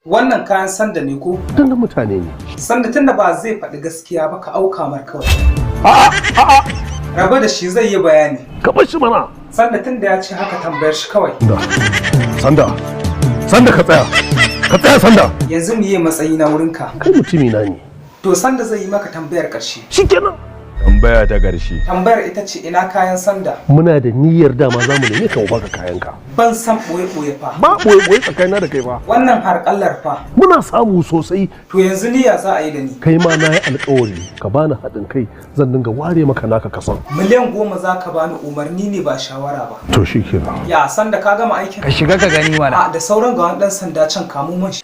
Wannan kayan sanda ne ko? Dangan mutane ne. Sanda tunda ba zai faɗi gaskiya ba ka auka mar kawai. A'a. Raba da shi zai yi bayani. Ka bar shi mana. Sanda tunda ya ce haka tambayar shi kawai. Sanda ka tsaya. Ka tsaya Sanda. Yanzu mu yi matsayi na wurinka. Kai mutumi na ne. To Sanda zai yi maka tambayar ƙarshe. Shikenan. Tambaya ta ƙarshe. Tambayar ita ce ina kayan sanda. Muna da niyyar dama za mu nemi ka baka kayanka. Ban san ɓoye-ɓoye fa. Ba ɓoye-ɓoye tsakanina da kai fa. Wannan harƙallar fa. Muna samu sosai. To yanzu niyya za a yi da ni. Kai ma na yi alƙawari ka bani haɗin kai zan dinga ware maka naka kasan. Miliyan 10 za ka bani umarni ne ba shawara ba. To shikenan. Ya Sanda ka gama aikin? Ka shiga ka gani mana. A da sauran ga wani ɗan sanda can kamo man shi.